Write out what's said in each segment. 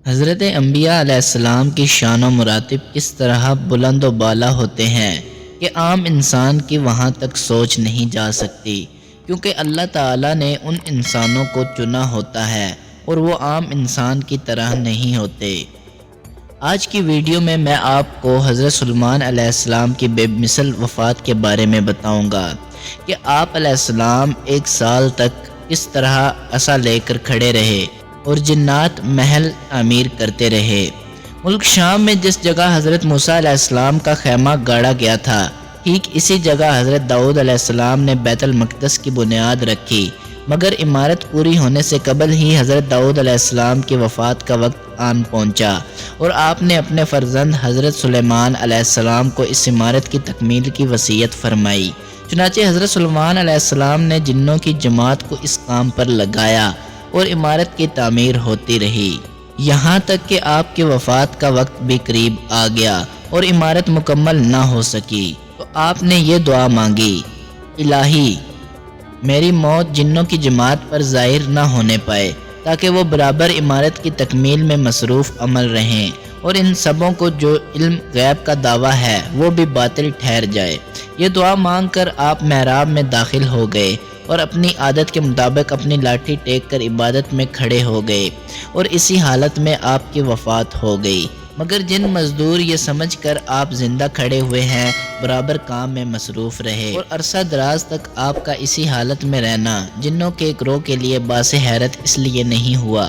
حضرت انبیاء علیہ السلام کی شان و مراتب کس طرح بلند و بالا ہوتے ہیں کہ عام انسان کی وہاں تک سوچ نہیں جا سکتی، کیونکہ اللہ تعالیٰ نے ان انسانوں کو چنا ہوتا ہے اور وہ عام انسان کی طرح نہیں ہوتے۔ آج کی ویڈیو میں آپ کو حضرت سلیمان علیہ السلام کی بے مثل وفات کے بارے میں بتاؤں گا کہ آپ علیہ السلام 1 سال تک کس طرح عصا لے کر کھڑے رہے اور جنات محل تعمیر کرتے رہے۔ ملک شام میں جس جگہ حضرت موسیٰ علیہ السلام کا خیمہ گاڑا گیا تھا، ٹھیک اسی جگہ حضرت داؤد علیہ السلام نے بیت المقدس کی بنیاد رکھی، مگر عمارت پوری ہونے سے قبل ہی حضرت داؤد علیہ السلام کی وفات کا وقت آن پہنچا اور آپ نے اپنے فرزند حضرت سلیمان علیہ السلام کو اس عمارت کی تکمیل کی وصیت فرمائی۔ چنانچہ حضرت سلیمان علیہ السلام نے جنوں کی جماعت کو اس کام پر لگایا اور عمارت کی تعمیر ہوتی رہی، یہاں تک کہ آپ کی وفات کا وقت بھی قریب آ گیا اور عمارت مکمل نہ ہو سکی تو آپ نے یہ دعا مانگی: الہی، میری موت جنوں کی جماعت پر ظاہر نہ ہونے پائے، تاکہ وہ برابر عمارت کی تکمیل میں مصروف عمل رہیں اور ان سبوں کو جو علم غیب کا دعویٰ ہے وہ بھی باطل ٹھہر جائے۔ یہ دعا مانگ کر آپ محراب میں داخل ہو گئے اور اپنی عادت کے مطابق اپنی لاٹھی ٹیک کر عبادت میں کھڑے ہو گئے اور اسی حالت میں آپ کی وفات ہو گئی۔ مگر جن مزدور یہ سمجھ کر آپ زندہ کھڑے ہوئے ہیں برابر کام میں مصروف رہے اور عرصہ دراز تک آپ کا اسی حالت میں رہنا جنوں کے ایک گروہ کے لیے باعث حیرت اس لیے نہیں ہوا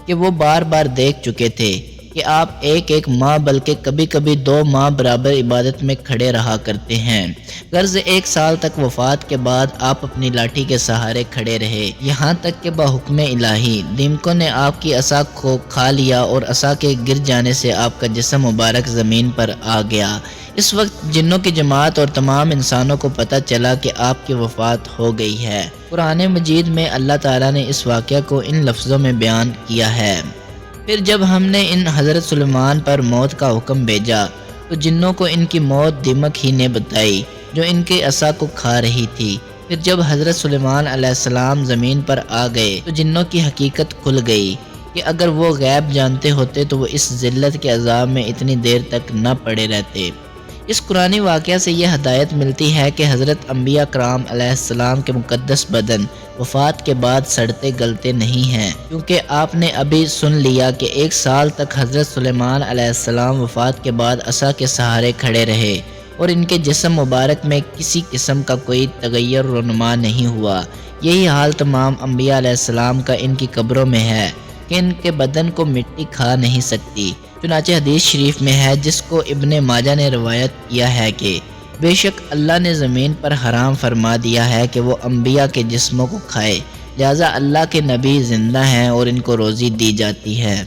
کہ وہ بار بار دیکھ چکے تھے کہ آپ ایک ماہ بلکہ کبھی کبھی 2 ماہ برابر عبادت میں کھڑے رہا کرتے ہیں۔ غرض 1 سال تک وفات کے بعد آپ اپنی لاٹھی کے سہارے کھڑے رہے، یہاں تک کہ بحکم الہی دیمکوں نے آپ کی عصا کو کھا لیا اور عصا کے گر جانے سے آپ کا جسم مبارک زمین پر آ گیا۔ اس وقت جنوں کی جماعت اور تمام انسانوں کو پتہ چلا کہ آپ کی وفات ہو گئی ہے۔ قرآن مجید میں اللہ تعالیٰ نے اس واقعہ کو ان لفظوں میں بیان کیا ہے: پھر جب ہم نے ان حضرت سلیمان پر موت کا حکم بھیجا تو جنوں کو ان کی موت دیمک ہی نے بتائی جو ان کے عصا کو کھا رہی تھی۔ پھر جب حضرت سلیمان علیہ السلام زمین پر آ گئے تو جنوں کی حقیقت کھل گئی کہ اگر وہ غیب جانتے ہوتے تو وہ اس ذلت کے عذاب میں اتنی دیر تک نہ پڑے رہتے۔ اس قرآنی واقعہ سے یہ ہدایت ملتی ہے کہ حضرت انبیاء کرام علیہ السلام کے مقدس بدن وفات کے بعد سڑتے گلتے نہیں ہیں، کیونکہ آپ نے ابھی سن لیا کہ 1 سال تک حضرت سلیمان علیہ السلام وفات کے بعد عصا کے سہارے کھڑے رہے اور ان کے جسم مبارک میں کسی قسم کا کوئی تغیر رونما نہیں ہوا۔ یہی حال تمام انبیاء علیہ السلام کا ان کی قبروں میں ہے کہ ان کے بدن کو مٹی کھا نہیں سکتی۔ چنانچہ حدیث شریف میں ہے، جس کو ابن ماجہ نے روایت کیا ہے کہ بے شک اللہ نے زمین پر حرام فرما دیا ہے کہ وہ انبیاء کے جسموں کو کھائے، لہذا اللہ کے نبی زندہ ہیں اور ان کو روزی دی جاتی ہے۔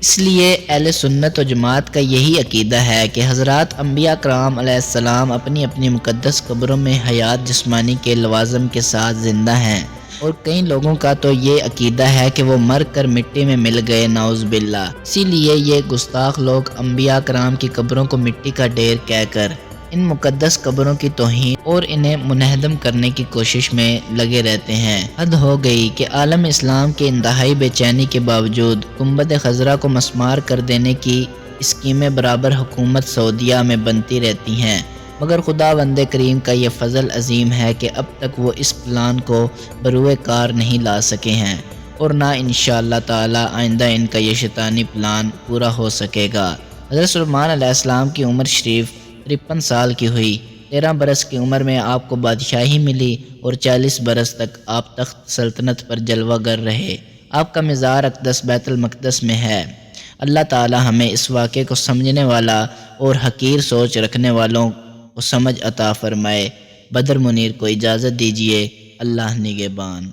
اس لیے اہل سنت و جماعت کا یہی عقیدہ ہے کہ حضرات انبیاء کرام علیہ السلام اپنی اپنی مقدس قبروں میں حیات جسمانی کے لوازم کے ساتھ زندہ ہیں، اور کئی لوگوں کا تو یہ عقیدہ ہے کہ وہ مر کر مٹی میں مل گئے، نعوذ باللہ۔ اسی لیے یہ گستاخ لوگ انبیاء کرام کی قبروں کو مٹی کا ڈھیر کہہ کر ان مقدس قبروں کی توہین اور انہیں منہدم کرنے کی کوشش میں لگے رہتے ہیں۔ حد ہو گئی کہ عالم اسلام کے انتہائی بے چینی کے باوجود گنبد خضرا کو مسمار کر دینے کی اسکیمیں برابر حکومت سعودیہ میں بنتی رہتی ہیں، مگر خداوند کریم کا یہ فضل عظیم ہے کہ اب تک وہ اس پلان کو بروئے کار نہیں لا سکے ہیں اور نہ انشاءاللہ تعالی آئندہ ان کا یہ شیطانی پلان پورا ہو سکے گا۔ حضرت سلیمان علیہ السلام کی عمر شریف 53 سال کی ہوئی۔ 13 برس کی عمر میں آپ کو بادشاہی ملی اور 40 برس تک آپ تخت سلطنت پر جلوہ گر رہے۔ آپ کا مزار اقدس بیت المقدس میں ہے۔ اللہ تعالی ہمیں اس واقعے کو سمجھنے والا اور حقیر سوچ رکھنے والوں کو سمجھ عطا فرمائے۔ بدر منیر کو اجازت دیجیے۔ اللہ نگہبان۔